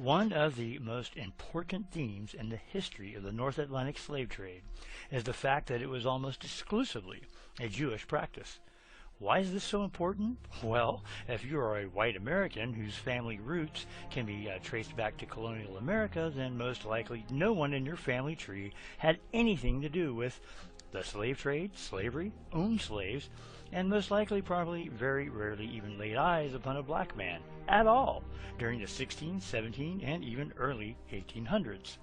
One of the most important themes in the history of the North Atlantic slave trade is the fact that it was almost exclusively a Jewish practice. Why is this so important? Well, if you are a white American whose family roots can be traced back to colonial America, then most likely no one in your family tree had anything to do with the slave trade, slavery, owned slaves, and most likely probably very rarely even laid eyes upon a black man at all during the 16, 17, and even early 1800s.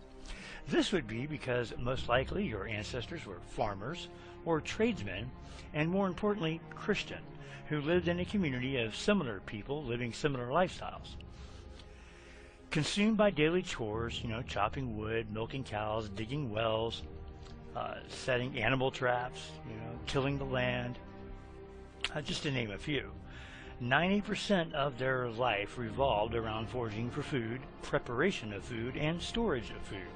This would be because most likely your ancestors were farmers or tradesmen, and more importantly, Christian, who lived in a community of similar people living similar lifestyles. Consumed by daily chores, chopping wood, milking cows, digging wells, setting animal traps, tilling the land, just to name a few. 90% of their life revolved around foraging for food, preparation of food, and storage of food.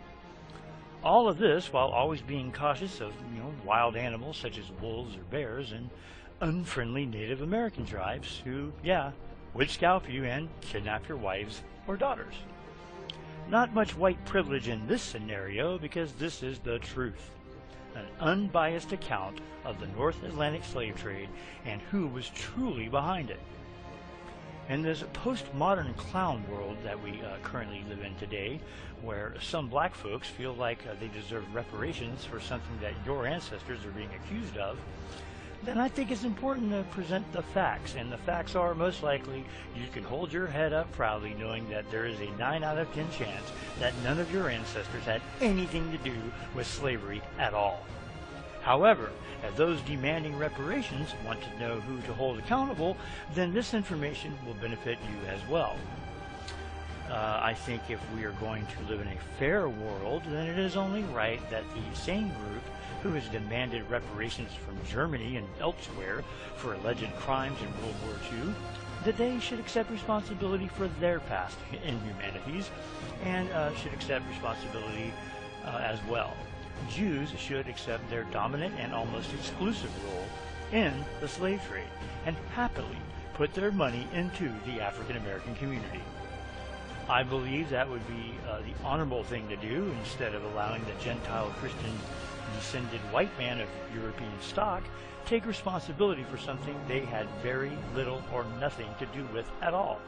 All of this while always being cautious of wild animals such as wolves or bears and unfriendly Native American tribes who, would scalp you and kidnap your wives or daughters. Not much white privilege in this scenario because this is the truth. An unbiased account of the North Atlantic slave trade and who was truly behind it. In this postmodern clown world that we currently live in today, where some black folks feel like they deserve reparations for something that your ancestors are being accused of, then I think it's important to present the facts, and the facts are most likely you can hold your head up proudly knowing that there is a 9 out of 10 chance that none of your ancestors had anything to do with slavery at all. However, if those demanding reparations want to know who to hold accountable, then this information will benefit you as well. I think if we are going to live in a fair world, then it is only right that the same group who has demanded reparations from Germany and elsewhere for alleged crimes in World War II, that they should accept responsibility for their past inhumanities and should accept responsibility as well. Jews should accept their dominant and almost exclusive role in the slave trade and happily put their money into the African American community. I believe that would be the honorable thing to do instead of allowing the Gentile Christian descended white man of European stock take responsibility for something they had very little or nothing to do with at all.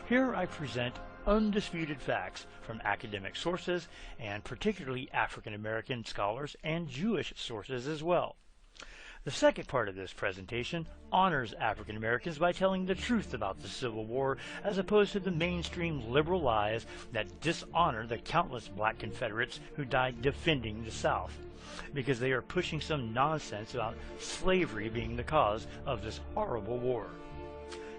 Here I present undisputed facts from academic sources, and particularly African American scholars and Jewish sources as well. The second part of this presentation honors African Americans by telling the truth about the Civil War as opposed to the mainstream liberal lies that dishonor the countless black Confederates who died defending the South, because they are pushing some nonsense about slavery being the cause of this horrible war.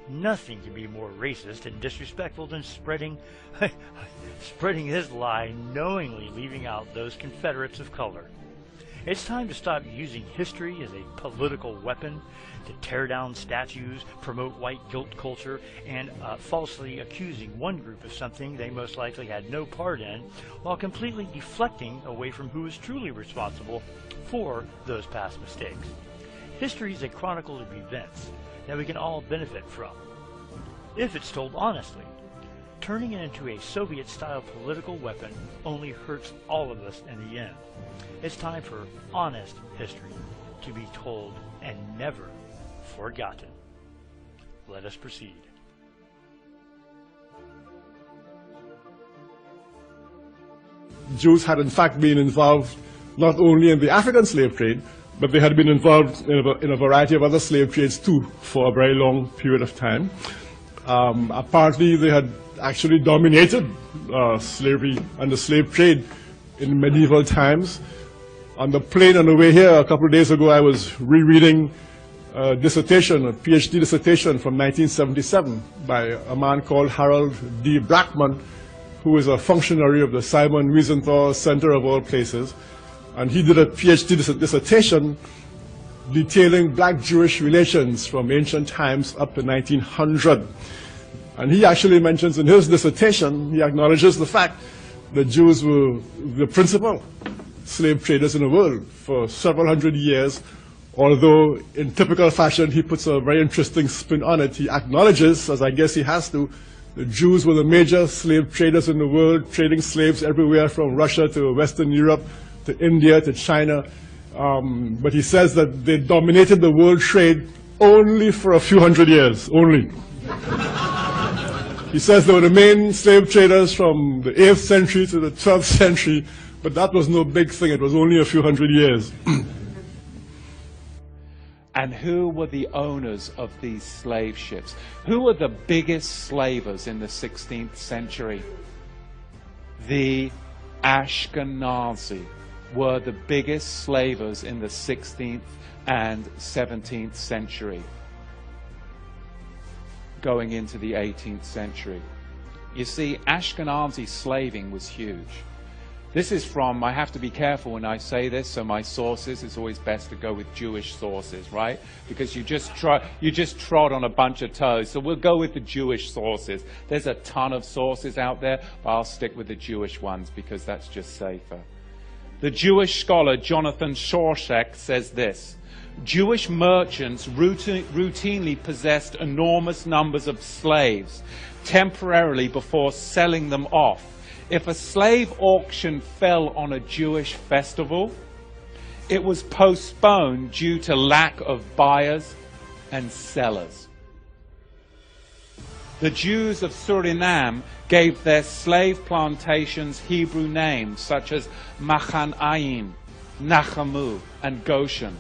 Nothing can be more racist and disrespectful than spreading this lie, knowingly leaving out those Confederates of color. It's time to stop using history as a political weapon to tear down statues, promote white guilt culture, and falsely accusing one group of something they most likely had no part in, while completely deflecting away from who is truly responsible for those past mistakes. History is a chronicle of events that we can all benefit from, if it's told honestly. Turning it into a Soviet-style political weapon only hurts all of us in the end. It's time for honest history to be told and never forgotten. Let us proceed. Jews had in fact been involved not only in the African slave trade, but they had been involved in a variety of other slave trades too for a very long period of time. Apparently they had actually dominated slavery and the slave trade in medieval times. On the plane on the way here a couple of days ago, I was rereading a dissertation, a PhD dissertation from 1977 by a man called Harold D. Brackman, who is a functionary of the Simon Wiesenthal Center of all places. And he did a PhD dissertation detailing black-Jewish relations from ancient times up to 1900. And he actually mentions in his dissertation, he acknowledges the fact that Jews were the principal slave traders in the world for several hundred years, although in typical fashion he puts a very interesting spin on it. He acknowledges, as I guess he has to, The Jews were the major slave traders in the world, trading slaves everywhere from Russia to Western Europe, to India, to China. But he says that they dominated the world trade only for a few hundred years, only. He says they were the main slave traders from the 8th century to the 12th century, but that was no big thing. It was only a few hundred years. And who were the owners of these slave ships? Who were the biggest slavers in the 16th century? The Ashkenazi were the biggest slavers in the 16th and 17th century, going into the 18th century. You see, Ashkenazi slaving was huge. This is from, I have to be careful when I say this, so my sources, it's always best to go with Jewish sources, right? Because you just trod on a bunch of toes, so we'll go with the Jewish sources. There's a ton of sources out there, but I'll stick with the Jewish ones because that's just safer. The Jewish scholar Jonathan Shorshak says this: Jewish merchants routinely possessed enormous numbers of slaves temporarily before selling them off. If a slave auction fell on a Jewish festival, it was postponed due to lack of buyers and sellers. The Jews of Suriname gave their slave plantations Hebrew names such as Machanayim, Nachamu, and Goshen.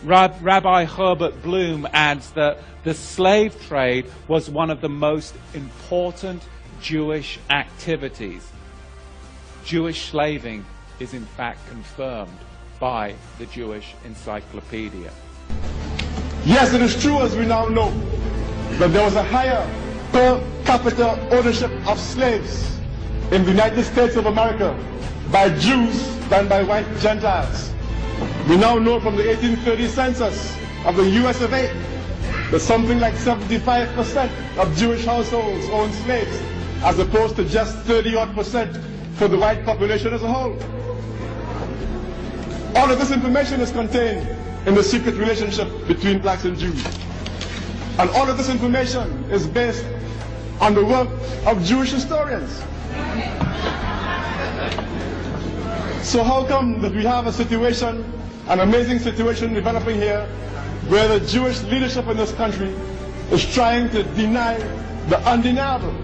Rabbi Herbert Bloom adds that the slave trade was one of the most important Jewish activities. Jewish slaving is in fact confirmed by the Jewish Encyclopedia. Yes, it is true, as we now know, that there was a higher per capita ownership of slaves in the United States of America by Jews than by white Gentiles. We now know from the 1830 census of the US of A that something like 75% of Jewish households own slaves, as opposed to just 30-odd% for the white population as a whole. All of this information is contained in the secret relationship between blacks and Jews. And all of this information is based on the work of Jewish historians. So how come that we have a situation, an amazing situation developing here, where the Jewish leadership in this country is trying to deny the undeniable?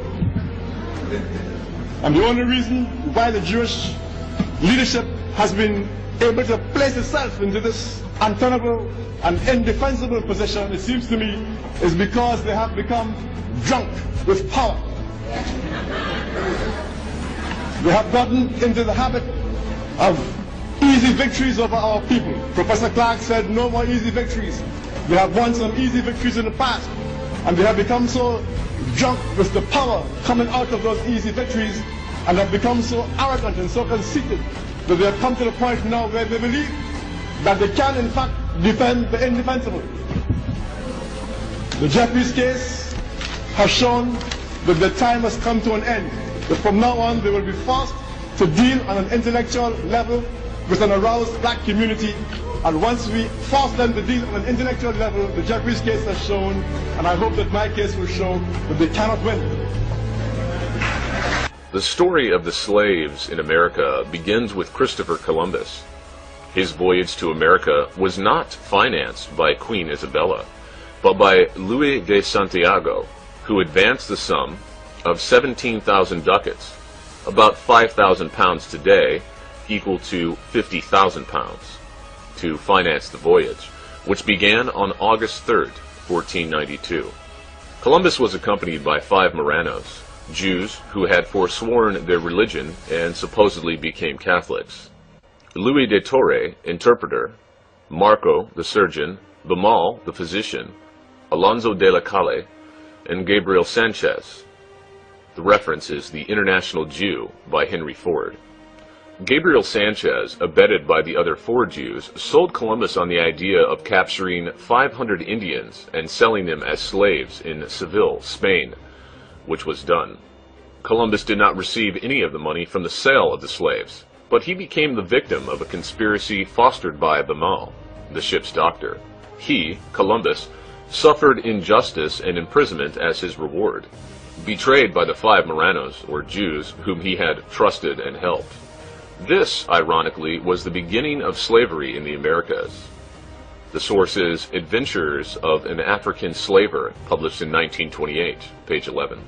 And the only reason why the Jewish leadership has been able to place itself into this untenable and indefensible position, it seems to me, is because they have become drunk with power. They have gotten into the habit of easy victories over our people. Professor Clark said no more easy victories. They have won some easy victories in the past, and they have become so drunk with the power coming out of those easy victories, and have become so arrogant and so conceited that they have come to the point now where they believe that they can in fact defend the indefensible. The Jeffries case has shown that the time has come to an end, that from now on they will be forced to deal on an intellectual level with an aroused black community, and once we force them to deal on an intellectual level, the Jeffries case has shown, and I hope that my case will show, that they cannot win. The story of the slaves in America begins with Christopher Columbus. His voyage to America was not financed by Queen Isabella, but by Louis de Santiago, who advanced the sum of 17,000 ducats, about 5,000 pounds today, equal to 50,000 pounds, to finance the voyage, which began on August 3rd, 1492. Columbus was accompanied by 5 Moranos, Jews who had forsworn their religion and supposedly became Catholics. Louis de Torre, interpreter, Marco, the surgeon, Bamal, the physician, Alonso de la Calle, and Gabriel Sanchez. The reference is The International Jew by Henry Ford. Gabriel Sanchez, abetted by the other 4 Jews, sold Columbus on the idea of capturing 500 Indians and selling them as slaves in Seville, Spain, which was done. Columbus did not receive any of the money from the sale of the slaves, but he became the victim of a conspiracy fostered by Bamal, the ship's doctor. He, Columbus, suffered injustice and imprisonment as his reward, betrayed by the 5 Marranos, or Jews, whom he had trusted and helped. This, ironically, was the beginning of slavery in the Americas. The source is Adventures of an African Slaver, published in 1928, page 11.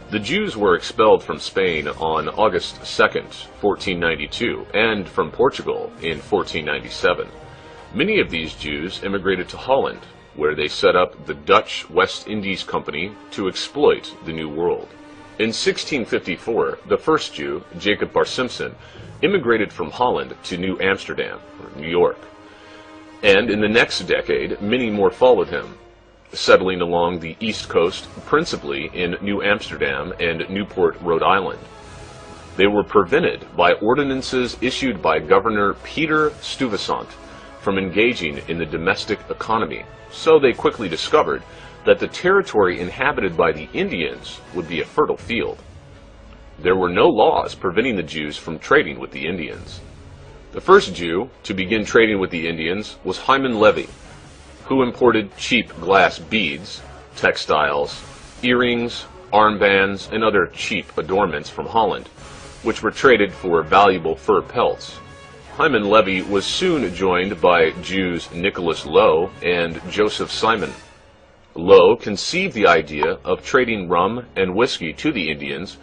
The Jews were expelled from Spain on August 2nd, 1492, and from Portugal in 1497. Many of these Jews immigrated to Holland, where they set up the Dutch West Indies Company to exploit the New World. In 1654, the first Jew, Jacob Bar Simpson, immigrated from Holland to New Amsterdam, or New York. And in the next decade, many more followed him, settling along the East Coast, principally in New Amsterdam and Newport, Rhode Island. They were prevented by ordinances issued by Governor Peter Stuyvesant from engaging in the domestic economy, so they quickly discovered that the territory inhabited by the Indians would be a fertile field. There were no laws preventing the Jews from trading with the Indians. The first Jew to begin trading with the Indians was Hyman Levy, who imported cheap glass beads, textiles, earrings, armbands, and other cheap adornments from Holland, which were traded for valuable fur pelts. Hyman Levy was soon joined by Jews Nicholas Lowe and Joseph Simon. Lowe conceived the idea of trading rum and whiskey to the Indians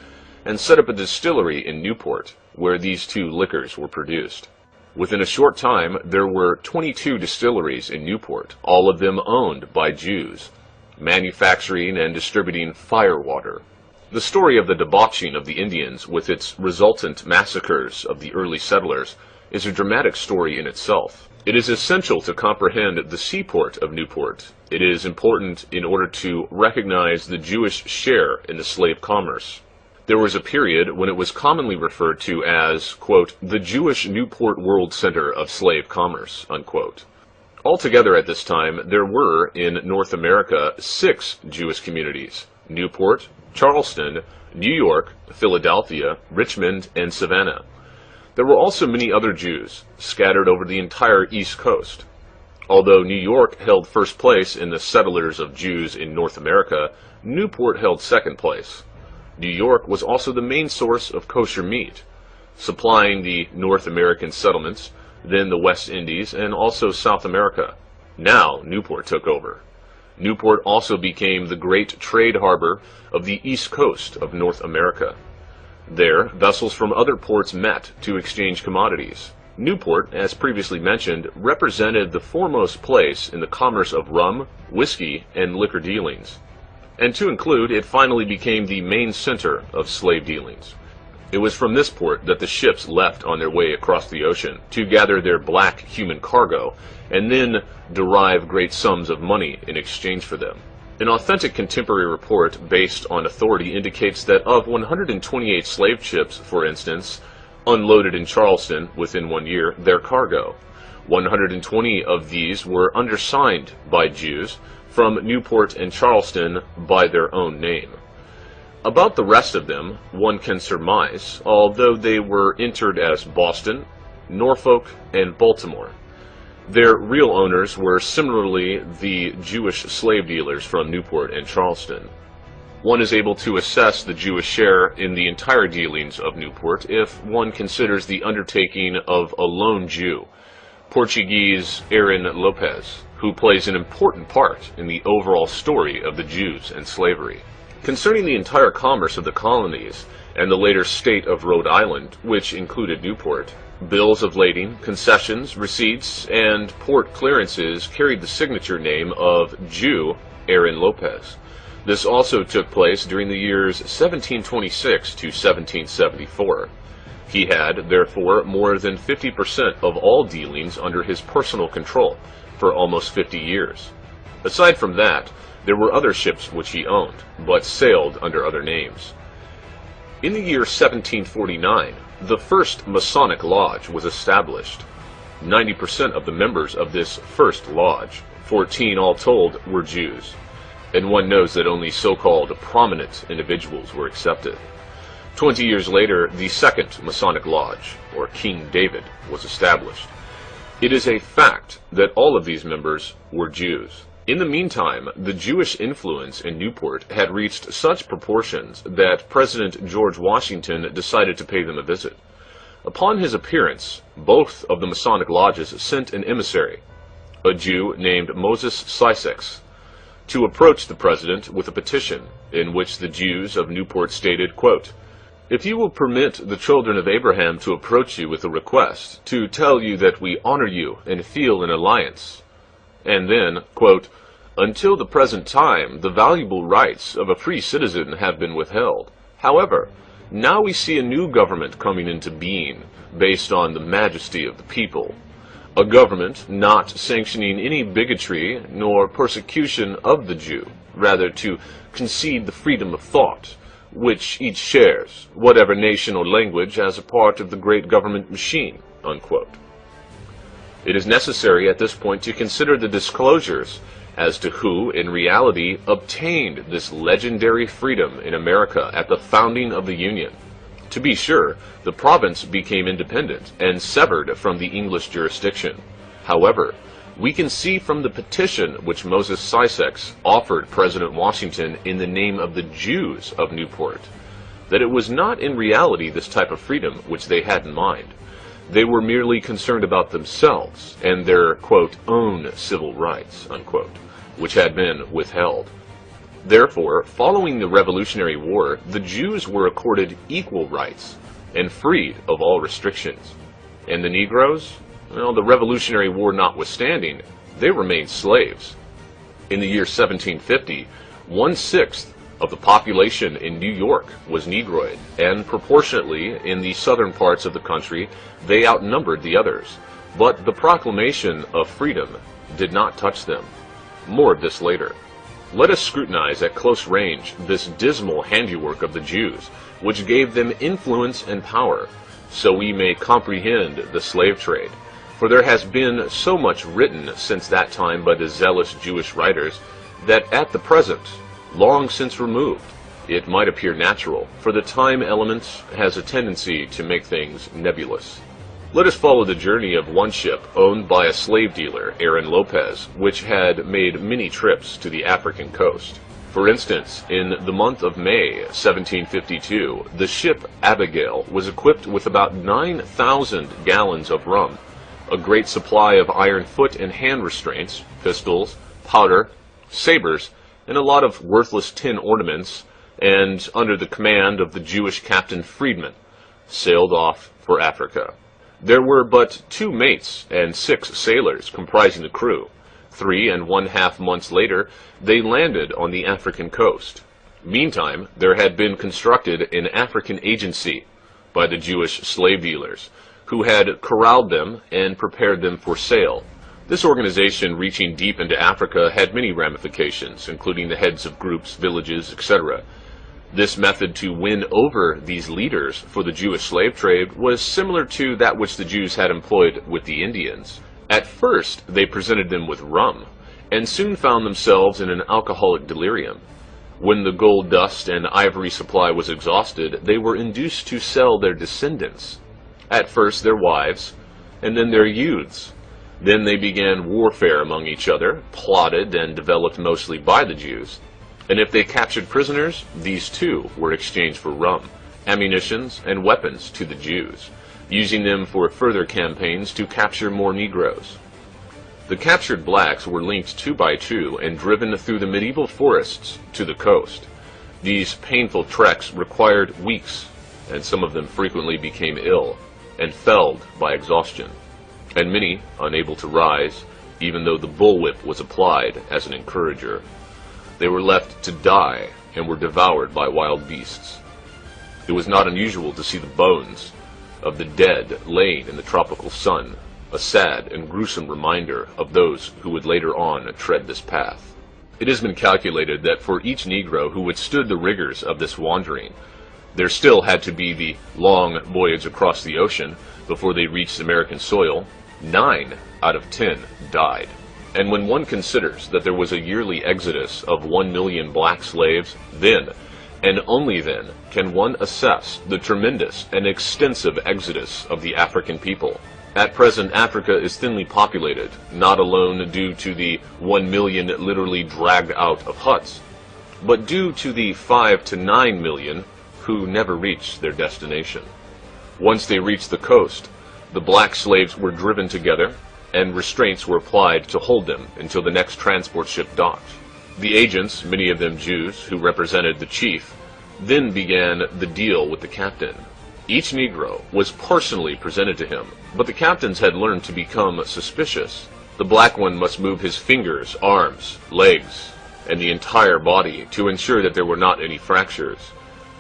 and set up a distillery in Newport, where these two liquors were produced. Within a short time, there were 22 distilleries in Newport, all of them owned by Jews, manufacturing and distributing firewater. The story of the debauching of the Indians, with its resultant massacres of the early settlers, is a dramatic story in itself. It is essential to comprehend the seaport of Newport. It is important in order to recognize the Jewish share in the slave commerce. There was a period when it was commonly referred to as, quote, the Jewish Newport World Center of Slave Commerce, unquote. Altogether at this time, there were, in North America, 6 Jewish communities: Newport, Charleston, New York, Philadelphia, Richmond, and Savannah. There were also many other Jews, scattered over the entire East Coast. Although New York held first place in the settlers of Jews in North America, Newport held second place. New York was also the main source of kosher meat, supplying the North American settlements, then the West Indies, and also South America. Now Newport took over. Newport also became the great trade harbor of the East Coast of North America. There, vessels from other ports met to exchange commodities. Newport, as previously mentioned, represented the foremost place in the commerce of rum, whiskey, and liquor dealings. And to include, it finally became the main center of slave dealings. It was from this port that the ships left on their way across the ocean to gather their black human cargo and then derive great sums of money in exchange for them. An authentic contemporary report based on authority indicates that of 128 slave ships, for instance, unloaded in Charleston within 1 year, their cargo, 120 of these were undersigned by Jews from Newport and Charleston by their own name. About the rest of them, one can surmise, although they were entered as Boston, Norfolk, and Baltimore. Their real owners were similarly the Jewish slave dealers from Newport and Charleston. One is able to assess the Jewish share in the entire dealings of Newport if one considers the undertaking of a lone Jew, Portuguese Aaron Lopez, who plays an important part in the overall story of the Jews and slavery. Concerning the entire commerce of the colonies and the later state of Rhode Island, which included Newport, bills of lading, concessions, receipts, and port clearances carried the signature name of Jew Aaron Lopez. This also took place during the years 1726 to 1774. He had, therefore, more than 50% of all dealings under his personal control for almost 50 years. Aside from that, there were other ships which he owned, but sailed under other names. In the year 1749, the first Masonic Lodge was established. 90% of the members of this first lodge, 14 all told, were Jews, and one knows that only so-called prominent individuals were accepted. 20 years later, the second Masonic Lodge, or King David, was established. It is a fact that all of these members were Jews. In the meantime, the Jewish influence in Newport had reached such proportions that President George Washington decided to pay them a visit. Upon his appearance, both of the Masonic lodges sent an emissary, a Jew named Moses Sysex, to approach the president with a petition in which the Jews of Newport stated, quote, "If you will permit the children of Abraham to approach you with a request, to tell you that we honor you and feel an alliance," and then, quote, "Until the present time, the valuable rights of a free citizen have been withheld. However, now we see a new government coming into being based on the majesty of the people. A government not sanctioning any bigotry nor persecution of the Jew, rather to concede the freedom of thought, which each shares, whatever nation or language, as a part of the great government machine," unquote. It is necessary at this point to consider the disclosures as to who, in reality, obtained this legendary freedom in America at the founding of the Union. To be sure, the province became independent and severed from the English jurisdiction. However, we can see from the petition which Moses Sysex offered President Washington in the name of the Jews of Newport, that it was not in reality this type of freedom which they had in mind. They were merely concerned about themselves and their, quote, "own civil rights," unquote, which had been withheld. Therefore, following the Revolutionary War, the Jews were accorded equal rights and freed of all restrictions. And the Negroes, well, the Revolutionary War notwithstanding, they remained slaves. In the year 1750, 1/6 of the population in New York was Negroid, and proportionately in the southern parts of the country, they outnumbered the others. But the proclamation of freedom did not touch them. More of this later. Let us scrutinize at close range this dismal handiwork of the Jews, which gave them influence and power, so we may comprehend the slave trade. For there has been so much written since that time by the zealous Jewish writers, that at the present, long since removed, it might appear natural, for the time element has a tendency to make things nebulous. Let us follow the journey of one ship owned by a slave dealer, Aaron Lopez, which had made many trips to the African coast. For instance, in the month of May 1752, the ship Abigail was equipped with about 9,000 gallons of rum, a great supply of iron foot and hand restraints, pistols, powder, sabers, and a lot of worthless tin ornaments, and under the command of the Jewish Captain Friedman, sailed off for Africa. There were but 2 mates and 6 sailors comprising the crew. 3½ months later, they landed on the African coast. Meantime, there had been constructed an African agency by the Jewish slave dealers, who had corralled them and prepared them for sale. This organization, reaching deep into Africa, had many ramifications, including the heads of groups, villages, etc. This method to win over these leaders for the Jewish slave trade was similar to that which the Jews had employed with the Indians. At first, they presented them with rum, and soon found themselves in an alcoholic delirium. When the gold dust and ivory supply was exhausted, they were induced to sell their descendants. At first their wives, and then their youths. Then they began warfare among each other, plotted and developed mostly by the Jews. And if they captured prisoners, these too were exchanged for rum, ammunitions, and weapons to the Jews, using them for further campaigns to capture more Negroes. The captured blacks were linked 2 by 2 and driven through the medieval forests to the coast. These painful treks required weeks, and some of them frequently became ill and felled by exhaustion, and many unable to rise, even though the bullwhip was applied as an encourager. They were left to die and were devoured by wild beasts. It was not unusual to see the bones of the dead laying in the tropical sun, a sad and gruesome reminder of those who would later on tread this path. It has been calculated that for each Negro who withstood the rigors of this wandering, there still had to be the long voyage across the ocean before they reached American soil. 9 out of 10 died. And when one considers that there was a yearly exodus of 1 million black slaves, then, and only then, can one assess the tremendous and extensive exodus of the African people. At present, Africa is thinly populated, not alone due to the 1 million literally dragged out of huts, but due to the 5 to 9 million who never reached their destination. Once they reached the coast, the black slaves were driven together, and restraints were applied to hold them until the next transport ship docked. The agents, many of them Jews, who represented the chief, then began the deal with the captain. Each Negro was personally presented to him, but the captains had learned to become suspicious. The black one must move his fingers, arms, legs, and the entire body to ensure that there were not any fractures.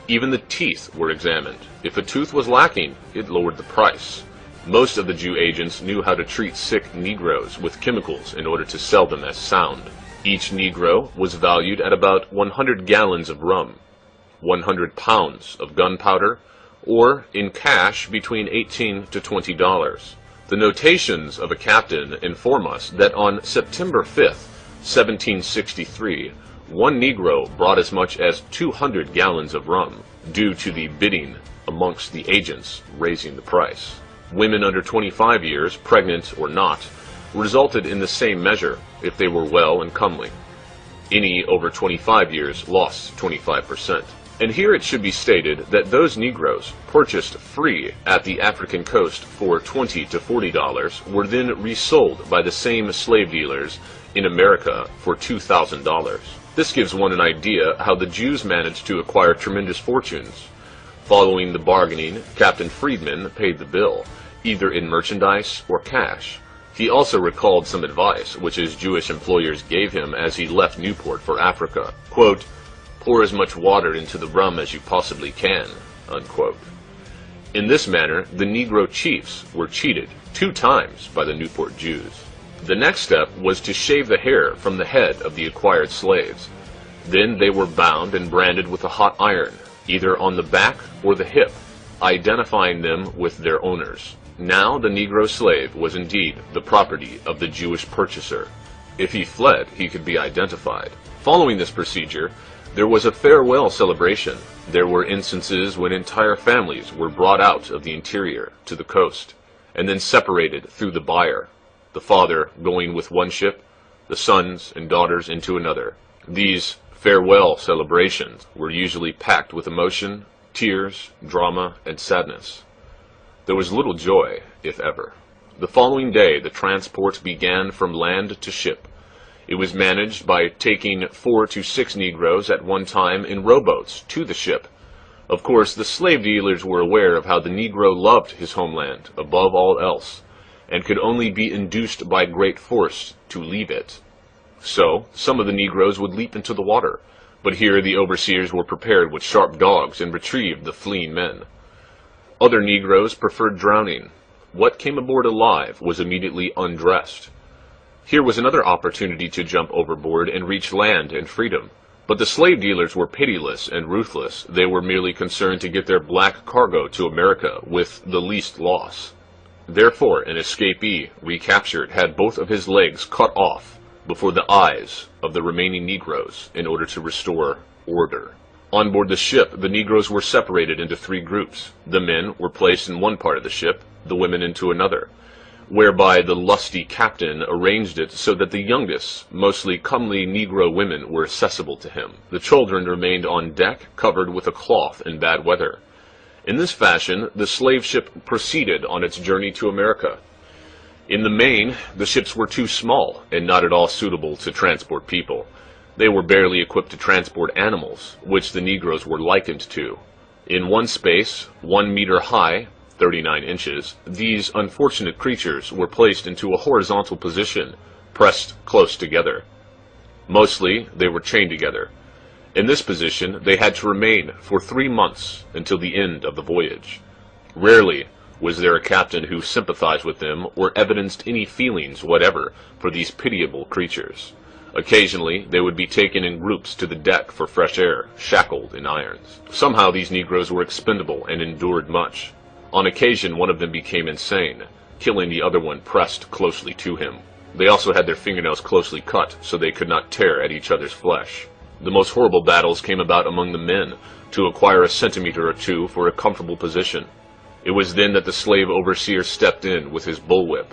Even the teeth were examined. If a tooth was lacking, it lowered the price. Most of the Jew agents knew how to treat sick Negroes with chemicals in order to sell them as sound. Each Negro was valued at about 100 gallons of rum, 100 pounds of gunpowder, or in cash between $18 to $20. The notations of a captain inform us that on September 5th, 1763, one Negro brought as much as 200 gallons of rum, due to the bidding amongst the agents raising the price. Women under 25 years, pregnant or not, resulted in the same measure if they were well and comely. Any over 25 years lost 25%. And here it should be stated that those Negroes purchased free at the African coast for $20 to $40 were then resold by the same slave dealers in America for $2,000. This gives one an idea how the Jews managed to acquire tremendous fortunes. Following the bargaining, Captain Friedman paid the bill, either in merchandise or cash. He also recalled some advice which his Jewish employers gave him as he left Newport for Africa. Quote, "Pour as much water into the rum as you possibly can," unquote. In this manner, the Negro chiefs were cheated 2 times by the Newport Jews. The next step was to shave the hair from the head of the acquired slaves. Then they were bound and branded with a hot iron, either on the back or the hip, identifying them with their owners. Now the Negro slave was indeed the property of the Jewish purchaser. If he fled, he could be identified. Following this procedure, there was a farewell celebration. There were instances when entire families were brought out of the interior to the coast, and then separated through the buyer, the father going with one ship, the sons and daughters into another. These farewell celebrations were usually packed with emotion, tears, drama, and sadness. There was little joy, if ever. The following day, the transport began from land to ship. It was managed by taking 4 to 6 Negroes at one time in rowboats to the ship. Of course, the slave dealers were aware of how the Negro loved his homeland above all else, and could only be induced by great force to leave it. So, some of the Negroes would leap into the water, but here the overseers were prepared with sharp dogs and retrieved the fleeing men. Other Negroes preferred drowning. What came aboard alive was immediately undressed. Here was another opportunity to jump overboard and reach land and freedom. But the slave dealers were pitiless and ruthless. They were merely concerned to get their black cargo to America with the least loss. Therefore, an escapee, recaptured, had both of his legs cut off before the eyes of the remaining Negroes in order to restore order. On board the ship, the Negroes were separated into 3 groups. The men were placed in one part of the ship, the women into another, whereby the lusty captain arranged it so that the youngest, mostly comely Negro women were accessible to him. The children remained on deck, covered with a cloth in bad weather. In this fashion, the slave ship proceeded on its journey to America. In the main, the ships were too small and not at all suitable to transport people. They were barely equipped to transport animals, which the Negroes were likened to. In one space, 1 meter high, 39 inches, these unfortunate creatures were placed into a horizontal position, pressed close together. Mostly, they were chained together. In this position, they had to remain for 3 months until the end of the voyage. Rarely was there a captain who sympathized with them or evidenced any feelings whatever for these pitiable creatures. Occasionally, they would be taken in groups to the deck for fresh air, shackled in irons. Somehow these Negroes were expendable and endured much. On occasion, one of them became insane, killing the other one pressed closely to him. They also had their fingernails closely cut so they could not tear at each other's flesh. The most horrible battles came about among the men to acquire a centimeter or two for a comfortable position. It was then that the slave overseer stepped in with his bullwhip.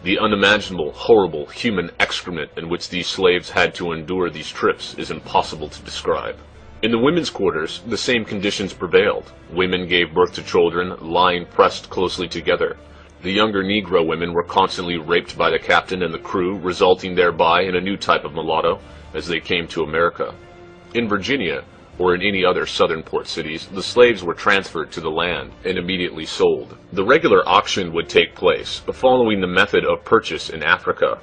The unimaginable, horrible human excrement in which these slaves had to endure these trips is impossible to describe. In the women's quarters, the same conditions prevailed. Women gave birth to children, lying pressed closely together. The younger Negro women were constantly raped by the captain and the crew, resulting thereby in a new type of mulatto as they came to America. In Virginia, or in any other southern port cities, the slaves were transferred to the land and immediately sold. The regular auction would take place, following the method of purchase in Africa.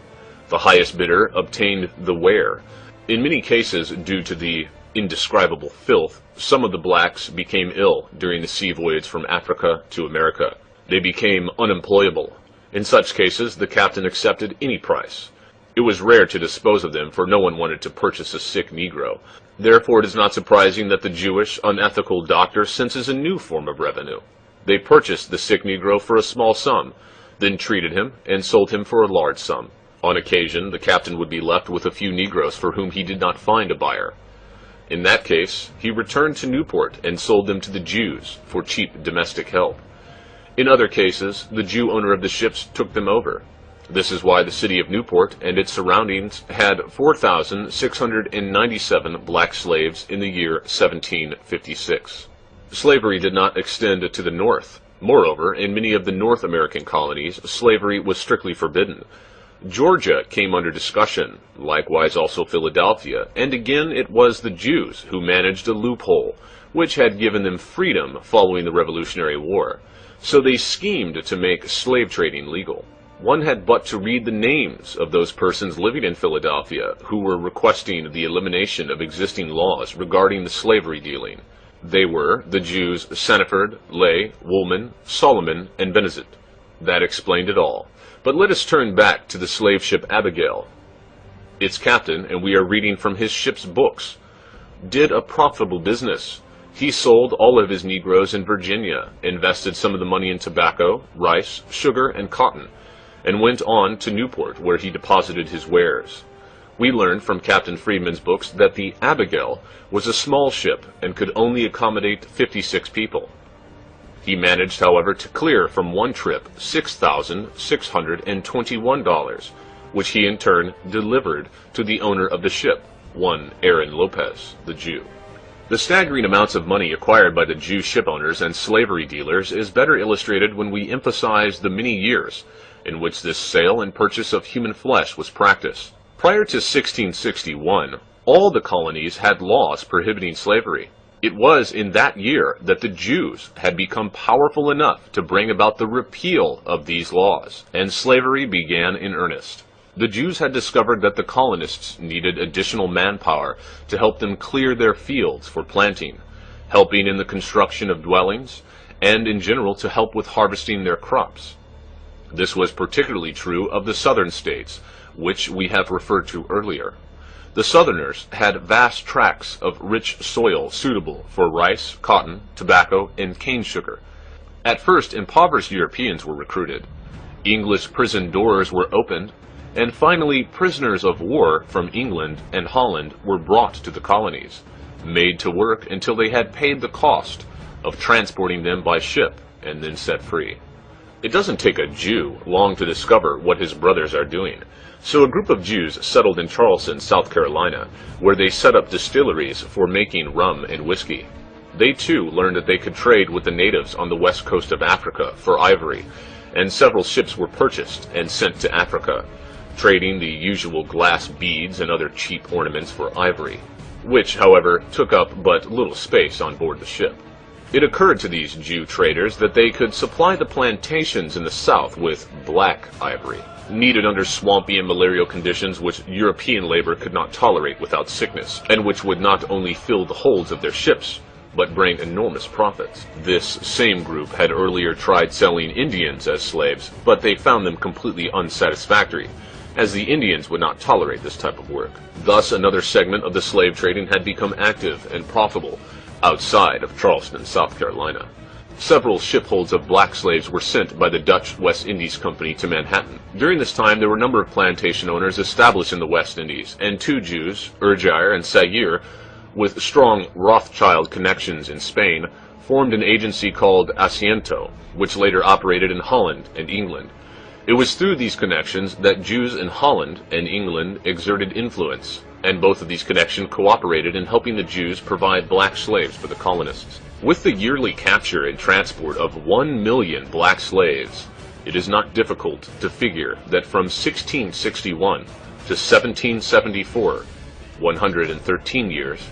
The highest bidder obtained the ware. In many cases, due to the indescribable filth, some of the blacks became ill during the sea voyage from Africa to America. They became unemployable. In such cases, the captain accepted any price. It was rare to dispose of them, for no one wanted to purchase a sick Negro. Therefore, it is not surprising that the Jewish, unethical doctor senses a new form of revenue. They purchased the sick Negro for a small sum, then treated him and sold him for a large sum. On occasion, the captain would be left with a few Negroes for whom he did not find a buyer. In that case, he returned to Newport and sold them to the Jews for cheap domestic help. In other cases, the Jew owner of the ships took them over. This is why the city of Newport and its surroundings had 4,697 black slaves in the year 1756. Slavery did not extend to the North. Moreover, in many of the North American colonies, slavery was strictly forbidden. Georgia came under discussion, likewise also Philadelphia, and again it was the Jews who managed a loophole, which had given them freedom following the Revolutionary War. So they schemed to make slave trading legal. One had but to read the names of those persons living in Philadelphia who were requesting the elimination of existing laws regarding the slavery dealing. They were the Jews Sandiford, Lay, Woolman, Solomon, and Benezet. That explained it all. But let us turn back to the slave ship Abigail. Its captain, and we are reading from his ship's books, did a profitable business. He sold all of his Negroes in Virginia, invested some of the money in tobacco, rice, sugar, and cotton, and went on to Newport, where he deposited his wares. We learn from Captain Freeman's books that the Abigail was a small ship and could only accommodate 56 people. He managed, however, to clear from one trip $6,621, which he in turn delivered to the owner of the ship, one Aaron Lopez, the Jew. The staggering amounts of money acquired by the Jew shipowners and slavery dealers is better illustrated when we emphasize the many years in which this sale and purchase of human flesh was practiced. Prior to 1661, all the colonies had laws prohibiting slavery. It was in that year that the Jews had become powerful enough to bring about the repeal of these laws, and slavery began in earnest. The Jews had discovered that the colonists needed additional manpower to help them clear their fields for planting, helping in the construction of dwellings, and in general to help with harvesting their crops. This was particularly true of the southern states, which we have referred to earlier. The Southerners had vast tracts of rich soil suitable for rice, cotton, tobacco, and cane sugar. At first, impoverished Europeans were recruited. English prison doors were opened, and finally prisoners of war from England and Holland were brought to the colonies, made to work until they had paid the cost of transporting them by ship and then set free. It doesn't take a Jew long to discover what his brothers are doing. So a group of Jews settled in Charleston, South Carolina, where they set up distilleries for making rum and whiskey. They too learned that they could trade with the natives on the west coast of Africa for ivory, and several ships were purchased and sent to Africa, trading the usual glass beads and other cheap ornaments for ivory, which, however, took up but little space on board the ship. It occurred to these Jew traders that they could supply the plantations in the south with black ivory, needed under swampy and malarial conditions which European labor could not tolerate without sickness, and which would not only fill the holds of their ships, but bring enormous profits. This same group had earlier tried selling Indians as slaves, but they found them completely unsatisfactory, as the Indians would not tolerate this type of work. Thus, another segment of the slave trading had become active and profitable outside of Charleston, South Carolina. Several shipholds of black slaves were sent by the Dutch West Indies Company to Manhattan. During this time, there were a number of plantation owners established in the West Indies, and two Jews, Urjair and Sayir, with strong Rothschild connections in Spain, formed an agency called Asiento, which later operated in Holland and England. It was through these connections that Jews in Holland and England exerted influence, and both of these connections cooperated in helping the Jews provide black slaves for the colonists. With the yearly capture and transport of 1 million black slaves, it is not difficult to figure that from 1661 to 1774, 113 years,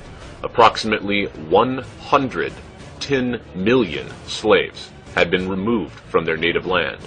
approximately 110 million slaves had been removed from their native land.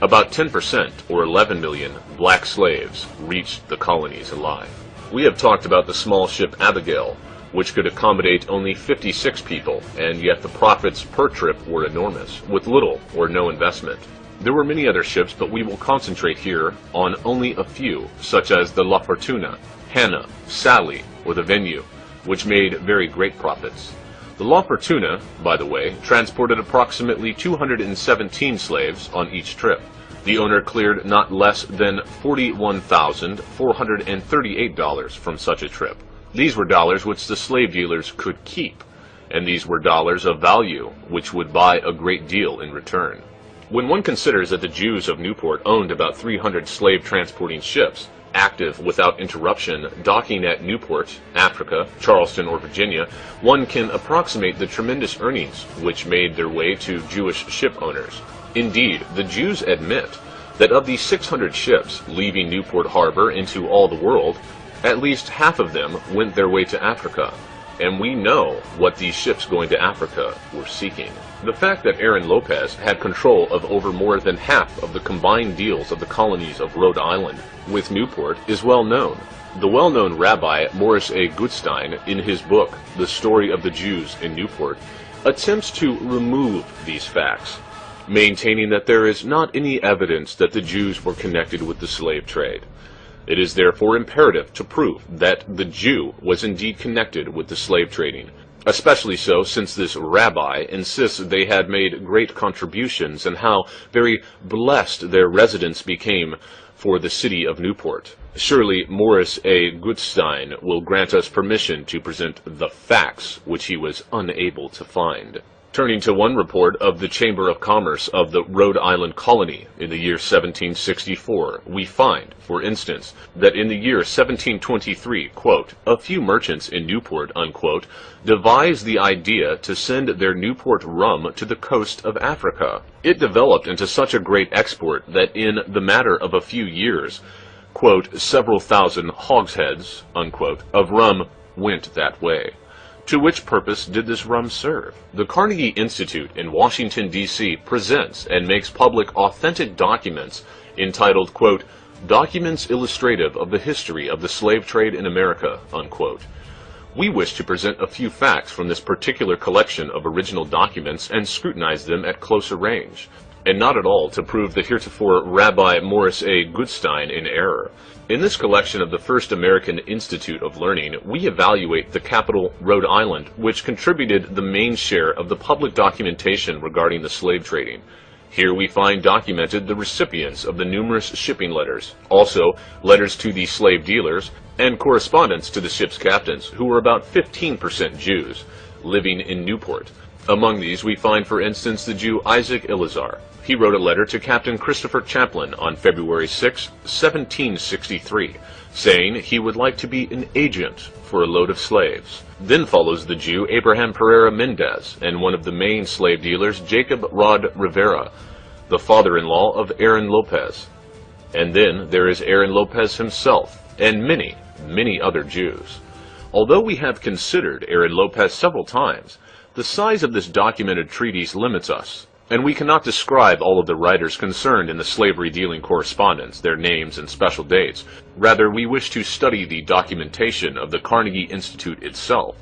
About 10%, or 11 million, black slaves reached the colonies alive. We have talked about the small ship Abigail, which could accommodate only 56 people, and yet the profits per trip were enormous, with little or no investment. There were many other ships, but we will concentrate here on only a few, such as the La Fortuna, Hannah, Sally, or the Venue, which made very great profits. The La Fortuna, by the way, transported approximately 217 slaves on each trip. The owner cleared not less than $41,438 from such a trip. These were dollars which the slave dealers could keep, and these were dollars of value which would buy a great deal in return. When one considers that the Jews of Newport owned about 300 slave-transporting ships, active without interruption, docking at Newport, Africa, Charleston, or Virginia, one can approximate the tremendous earnings which made their way to Jewish ship owners. Indeed, the Jews admit that of these 600 ships leaving Newport Harbor into all the world, at least half of them went their way to Africa, and we know what these ships going to Africa were seeking. The fact that Aaron Lopez had control of over more than half of the combined deals of the colonies of Rhode Island with Newport is well known. The well-known Rabbi Morris A. Gutstein, in his book, The Story of the Jews in Newport, attempts to remove these facts, maintaining that there is not any evidence that the Jews were connected with the slave trade. It is therefore imperative to prove that the Jew was indeed connected with the slave trading, especially so since this rabbi insists they had made great contributions and how very blessed their residence became for the city of Newport. Surely Morris A. Gutstein will grant us permission to present the facts which he was unable to find. Turning to one report of the Chamber of Commerce of the Rhode Island colony in the year 1764, we find, for instance, that in the year 1723, quote, a few merchants in Newport, unquote, devised the idea to send their Newport rum to the coast of Africa. It developed into such a great export that in the matter of a few years, quote, several thousand hogsheads, unquote, of rum went that way. To which purpose did this rum serve? The Carnegie Institute in Washington, D.C. presents and makes public authentic documents entitled, quote, Documents Illustrative of the History of the Slave Trade in America, unquote. We wish to present a few facts from this particular collection of original documents and scrutinize them at closer range, and not at all to prove the heretofore Rabbi Morris A. Gutstein in error. In this collection of the First American Institute of Learning, we evaluate the capital, Rhode Island, which contributed the main share of the public documentation regarding the slave trading. Here we find documented the recipients of the numerous shipping letters, also letters to the slave dealers, and correspondence to the ship's captains, who were about 15% Jews, living in Newport. Among these we find, for instance, the Jew Isaac Eleazar. He wrote a letter to Captain Christopher Champlin on February 6, 1763, saying he would like to be an agent for a load of slaves. Then follows the Jew Abraham Pereira Mendez and one of the main slave dealers, Jacob Rod Rivera, the father-in-law of Aaron Lopez. And then there is Aaron Lopez himself and many, many other Jews. Although we have considered Aaron Lopez several times, the size of this documented treatise limits us, and we cannot describe all of the writers concerned in the slavery-dealing correspondence, their names and special dates. Rather, we wish to study the documentation of the Carnegie Institute itself,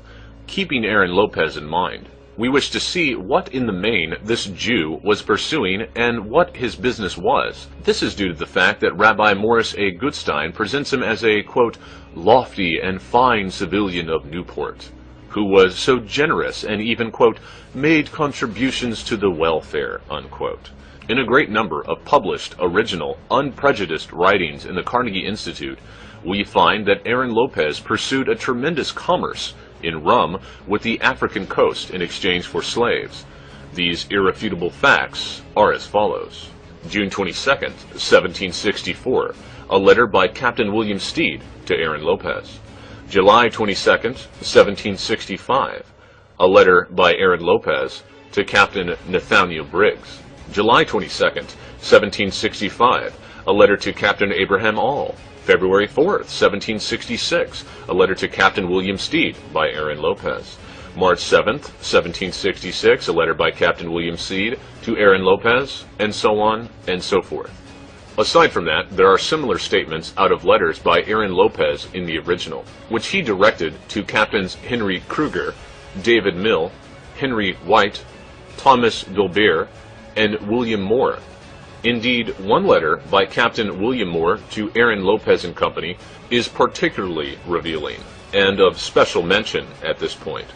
keeping Aaron Lopez in mind. We wish to see what in the main this Jew was pursuing and what his business was. This is due to the fact that Rabbi Morris A. Gutstein presents him as a, quote, lofty and fine civilian of Newport, who was so generous and even, quote, made contributions to the welfare, unquote. In a great number of published, original, unprejudiced writings in the Carnegie Institute, we find that Aaron Lopez pursued a tremendous commerce in rum with the African coast in exchange for slaves. These irrefutable facts are as follows. June 22nd, 1764, a letter by Captain William Stead to Aaron Lopez. July 22nd, 1765, a letter by Aaron Lopez to Captain Nathaniel Briggs. July 22nd, 1765, a letter to Captain Abraham All. February 4th, 1766, a letter to Captain William Stead by Aaron Lopez. March 7th, 1766, a letter by Captain William Stead to Aaron Lopez, and so on and so forth. Aside from that, there are similar statements out of letters by Aaron Lopez in the original, which he directed to Captains Henry Kruger, David Mill, Henry White, Thomas Gilbert, and William Moore. Indeed, one letter by Captain William Moore to Aaron Lopez and Company is particularly revealing, and of special mention at this point.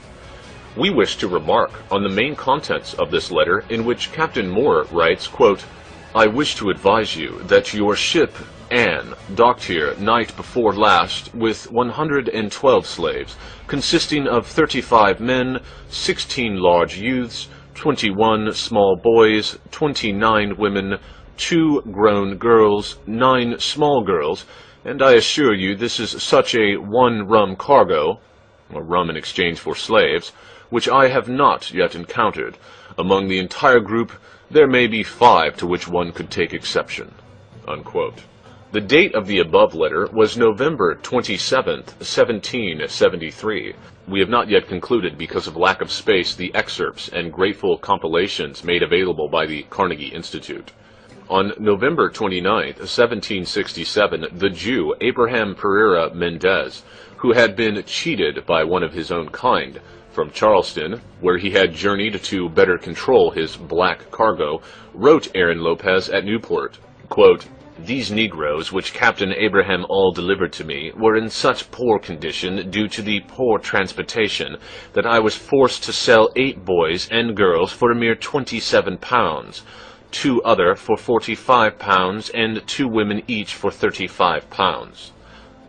We wish to remark on the main contents of this letter, in which Captain Moore writes, quote, "I wish to advise you that your ship Anne docked here night before last with 112 slaves, consisting of 35 men, 16 large youths, 21 small boys, 29 women, 2 grown girls, 9 small girls, and I assure you this is such a one rum cargo, or rum in exchange for slaves, which I have not yet encountered. Among the entire group, there may be 5 to which one could take exception." Unquote. The date of the above letter was November 27th, 1773. We have not yet concluded, because of lack of space, the excerpts and grateful compilations made available by the Carnegie Institute. On November 29th, 1767, the Jew Abraham Pereira Mendez, who had been cheated by one of his own kind, from Charleston, where he had journeyed to better control his black cargo, wrote Aaron Lopez at Newport, quote, "These Negroes which Captain Abraham All delivered to me were in such poor condition due to the poor transportation that I was forced to sell 8 boys and girls for a mere 27 pounds, 2 other for 45 pounds, and 2 women each for 35 pounds.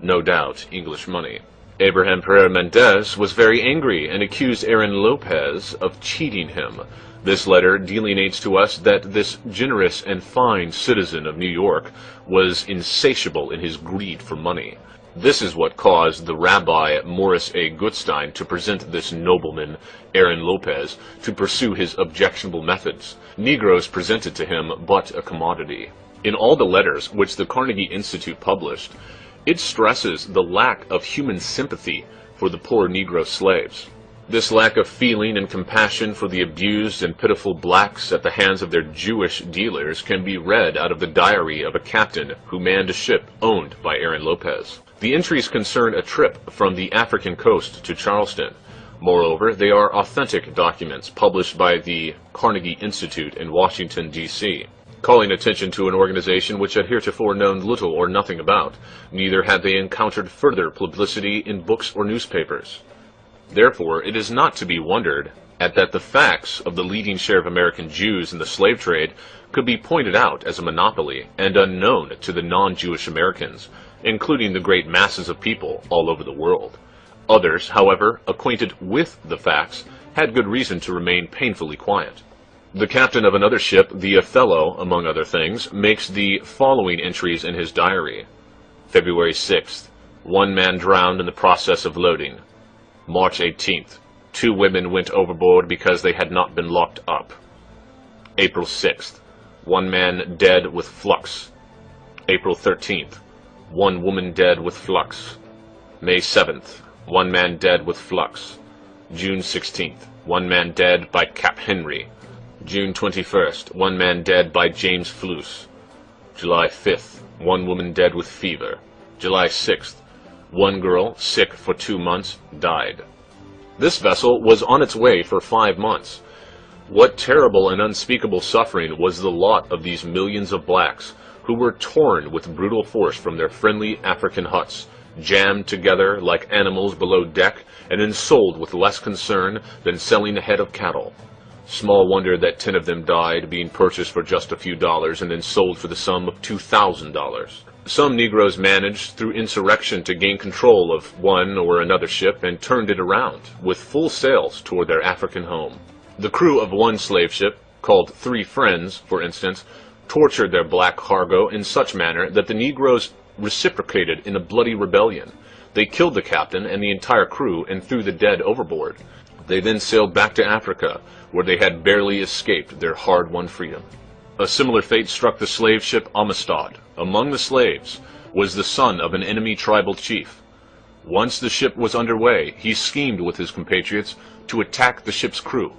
No doubt English money. Abraham Pereira Mendez was very angry and accused Aaron Lopez of cheating him. This letter delineates to us that this generous and fine citizen of New York was insatiable in his greed for money. This is what caused the Rabbi Morris A. Gutstein to present this nobleman, Aaron Lopez, to pursue his objectionable methods. Negroes presented to him but a commodity. In all the letters which the Carnegie Institute published, it stresses the lack of human sympathy for the poor Negro slaves. This lack of feeling and compassion for the abused and pitiful blacks at the hands of their Jewish dealers can be read out of the diary of a captain who manned a ship owned by Aaron Lopez. The entries concern a trip from the African coast to Charleston. Moreover, they are authentic documents published by the Carnegie Institute in Washington, D.C., calling attention to an organization which had heretofore known little or nothing about. Neither had they encountered further publicity in books or newspapers. Therefore, it is not to be wondered at that the facts of the leading share of American Jews in the slave trade could be pointed out as a monopoly and unknown to the non-Jewish Americans, including the great masses of people all over the world. Others, however, acquainted with the facts, had good reason to remain painfully quiet. The captain of another ship, the Othello, among other things, makes the following entries in his diary. February 6th, 1 man drowned in the process of loading. March 18th, 2 women went overboard because they had not been locked up. April 6th, 1 man dead with flux. April 13th, 1 woman dead with flux. May 7th, 1 man dead with flux. June 16th, 1 man dead by Cap Henry. June 21st, 1 man dead by James Fluce. July 5th, 1 woman dead with fever. July 6th, 1 girl, sick for 2 months, died. This vessel was on its way for 5 months. What terrible and unspeakable suffering was the lot of these millions of blacks, who were torn with brutal force from their friendly African huts, jammed together like animals below deck, and then sold with less concern than selling a head of cattle. Small wonder that 10 of them died, being purchased for just a few dollars and then sold for the sum of $2,000. Some Negroes managed through insurrection to gain control of one or another ship and turned it around with full sails toward their African home. The crew of one slave ship, called Three Friends, for instance, tortured their black cargo in such manner that the Negroes reciprocated in a bloody rebellion. They killed the captain and the entire crew and threw the dead overboard. They then sailed back to Africa, where they had barely escaped their hard-won freedom. A similar fate struck the slave ship Amistad. Among the slaves was the son of an enemy tribal chief. Once the ship was underway, he schemed with his compatriots to attack the ship's crew.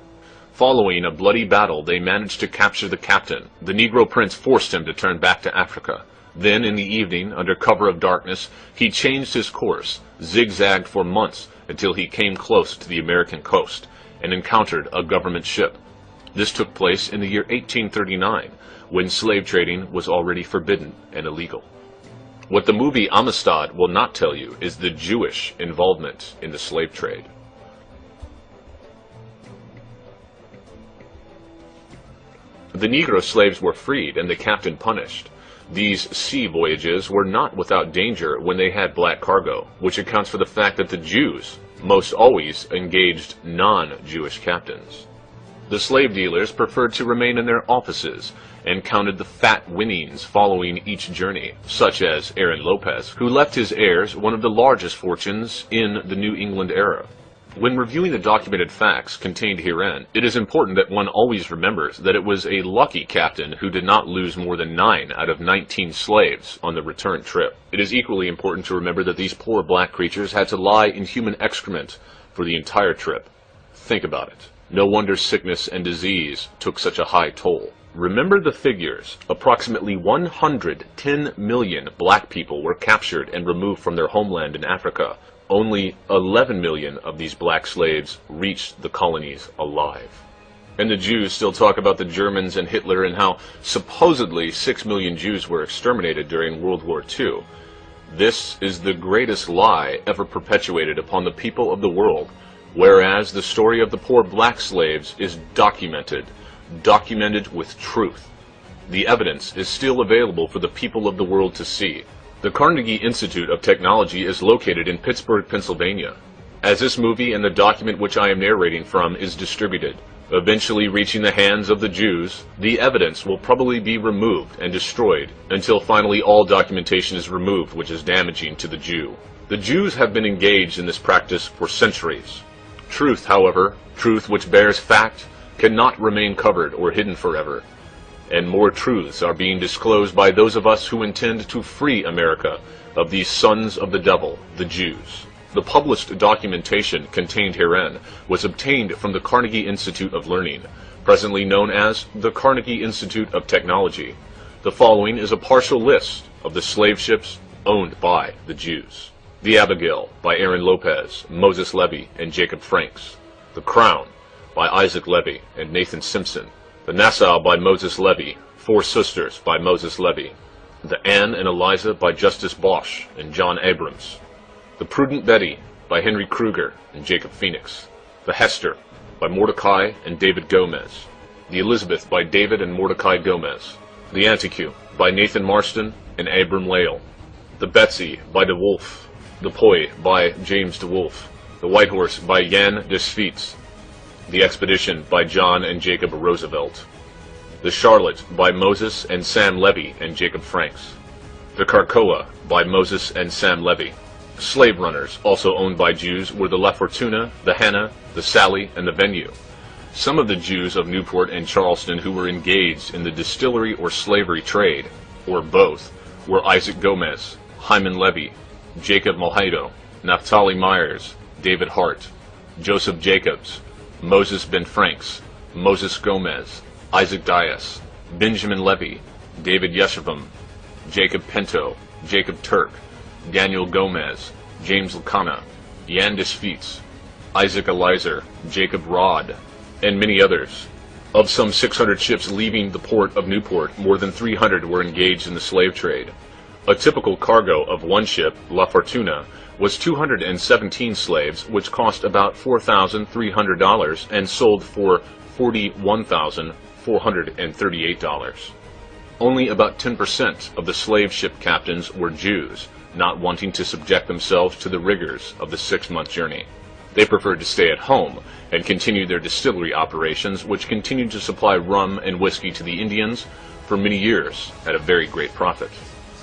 Following a bloody battle, they managed to capture the captain. The Negro prince forced him to turn back to Africa. Then, in the evening, under cover of darkness, he changed his course, zigzagged for months until he came close to the American coast and encountered a government ship. This took place in the year 1839, when slave trading was already forbidden and illegal. What the movie Amistad will not tell you is the Jewish involvement in the slave trade. The Negro slaves were freed and the captain punished. These sea voyages were not without danger when they had black cargo, which accounts for the fact that the Jews most always engaged non-Jewish captains. The slave dealers preferred to remain in their offices and counted the fat winnings following each journey, such as Aaron Lopez, who left his heirs one of the largest fortunes in the New England era. When reviewing the documented facts contained herein, it is important that one always remembers that it was a lucky captain who did not lose more than 9 out of 19 slaves on the return trip. It is equally important to remember that these poor black creatures had to lie in human excrement for the entire trip. Think about it. No wonder sickness and disease took such a high toll. Remember the figures. Approximately 110 million black people were captured and removed from their homeland in Africa. Only 11 million of these black slaves reached the colonies alive. And the Jews still talk about the Germans and Hitler and how supposedly 6 million Jews were exterminated during World War II. This is the greatest lie ever perpetuated upon the people of the world, whereas the story of the poor black slaves is documented with truth. The evidence is still available for the people of the world to see. The Carnegie Institute of Technology is located in Pittsburgh, Pennsylvania. As this movie and the document which I am narrating from is distributed, eventually reaching the hands of the Jews, the evidence will probably be removed and destroyed until finally all documentation is removed which is damaging to the Jew. The Jews have been engaged in this practice for centuries. Truth, however, truth which bears fact, cannot remain covered or hidden forever. And more truths are being disclosed by those of us who intend to free America of these sons of the devil, the Jews. The published documentation contained herein was obtained from the Carnegie Institute of Learning, presently known as the Carnegie Institute of Technology. The following is a partial list of the slave ships owned by the Jews. The Abigail by Aaron Lopez, Moses Levy, and Jacob Franks. The Crown by Isaac Levy and Nathan Simpson. The Nassau by Moses Levy, Four Sisters by Moses Levy. The Anne and Eliza by Justice Bosch and John Abrams. The Prudent Betty by Henry Kruger and Jacob Phoenix. The Hester by Mordecai and David Gomez. The Elizabeth by David and Mordecai Gomez. The Antique by Nathan Marston and Abram Lale. The Betsy by De Wolfe. The Poi by James De Wolfe. The White Horse by Jan de Sviets. The Expedition by John and Jacob Roosevelt. The Charlotte by Moses and Sam Levy and Jacob Franks. The Carcoa by Moses and Sam Levy. Slave runners, also owned by Jews, were the La Fortuna, the Hannah, the Sally, and the Venue. Some of the Jews of Newport and Charleston who were engaged in the distillery or slavery trade, or both, were Isaac Gomez, Hyman Levy, Jacob Malhado, Naphtali Myers, David Hart, Joseph Jacobs, Moses Ben Franks, Moses Gomez, Isaac Dias, Benjamin Levy, David Yeshurun, Jacob Pinto, Jacob Turk, Daniel Gomez, James Lacana, Jan de Sviets, Isaac Elizer, Jacob Rod, and many others. Of some 600 ships leaving the port of Newport, more than 300 were engaged in the slave trade. A typical cargo of one ship, La Fortuna, was 217 slaves, which cost about $4,300 and sold for $41,438. only about 10% of the slave ship captains were Jews, not wanting to subject themselves to the rigors of the 6-month journey. They preferred to stay at home and continue their distillery operations, which continued to supply rum and whiskey to the Indians for many years at a very great profit.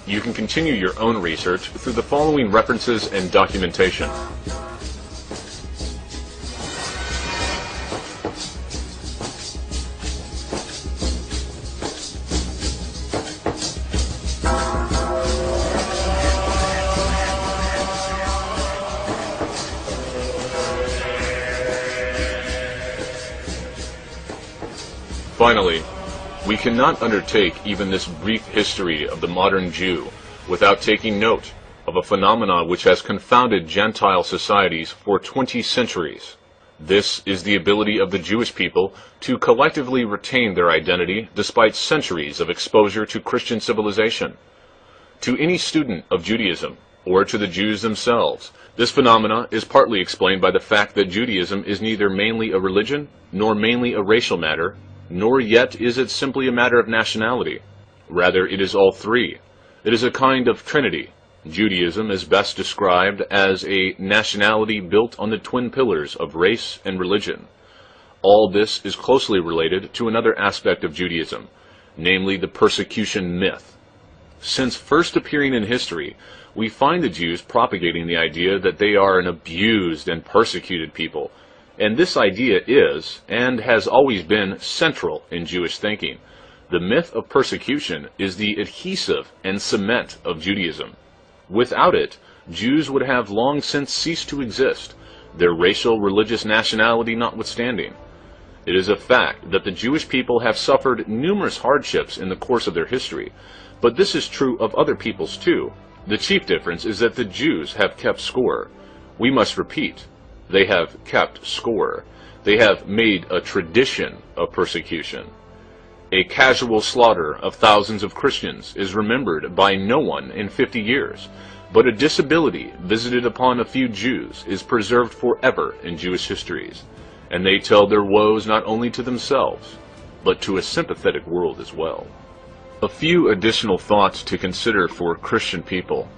You can continue your own research through the following references and documentation. Finally, we cannot undertake even this brief history of the modern Jew without taking note of a phenomenon which has confounded Gentile societies for 20 centuries. This is the ability of the Jewish people to collectively retain their identity despite centuries of exposure to Christian civilization. To any student of Judaism, or to the Jews themselves, this phenomena is partly explained by the fact that Judaism is neither mainly a religion, nor mainly a racial matter, nor yet is it simply a matter of nationality. Rather, it is all three. It is a kind of trinity. Judaism is best described as a nationality built on the twin pillars of race and religion. All this is closely related to another aspect of Judaism, namely the persecution myth. Since first appearing in history, we find the Jews propagating the idea that they are an abused and persecuted people. And this idea is, and has always been, central in Jewish thinking. The myth of persecution is the adhesive and cement of Judaism. Without it, Jews would have long since ceased to exist, their racial, religious nationality notwithstanding. It is a fact that the Jewish people have suffered numerous hardships in the course of their history, but this is true of other peoples too. The chief difference is that the Jews have kept score. We must repeat. They have kept score. They have made a tradition of persecution. A casual slaughter of thousands of Christians is remembered by no one in 50 years, but a disability visited upon a few Jews is preserved forever in Jewish histories, and they tell their woes not only to themselves, but to a sympathetic world as well. A few additional thoughts to consider for Christian people.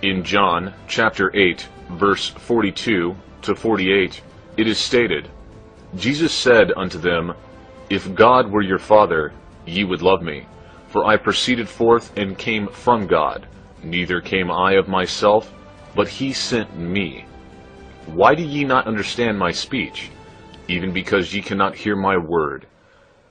In John chapter 8, verse 42 to 48, it is stated, Jesus said unto them, If God were your Father, ye would love me, for I proceeded forth and came from God, neither came I of myself, but he sent me. Why do ye not understand my speech? Even because ye cannot hear my word.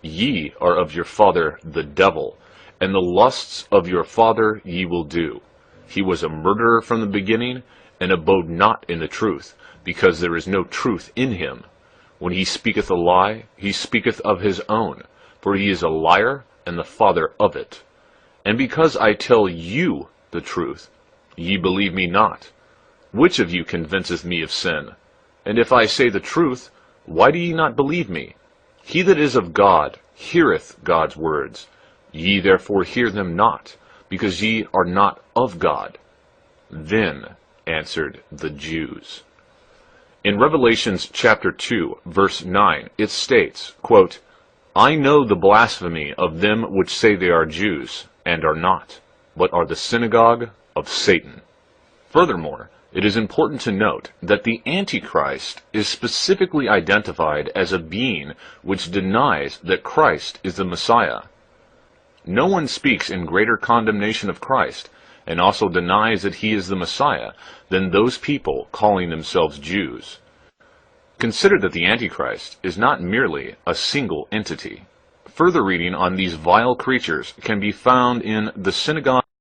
Ye are of your father the devil, and the lusts of your father ye will do. He was a murderer from the beginning, and abode not in the truth, because there is no truth in him. When he speaketh a lie, he speaketh of his own, for he is a liar and the father of it. And because I tell you the truth, ye believe me not. Which of you convinceth me of sin? And if I say the truth, why do ye not believe me? He that is of God heareth God's words. Ye therefore hear them not, because ye are not of God. Then answered the Jews. In Revelations chapter 2, verse 9, it states, quote, I know the blasphemy of them which say they are Jews, and are not, but are the synagogue of Satan. Furthermore, it is important to note that the Antichrist is specifically identified as a being which denies that Christ is the Messiah. No one speaks in greater condemnation of Christ, and also denies that he is the Messiah, than those people calling themselves Jews. Consider that the Antichrist is not merely a single entity. Further reading on these vile creatures can be found in the synagogue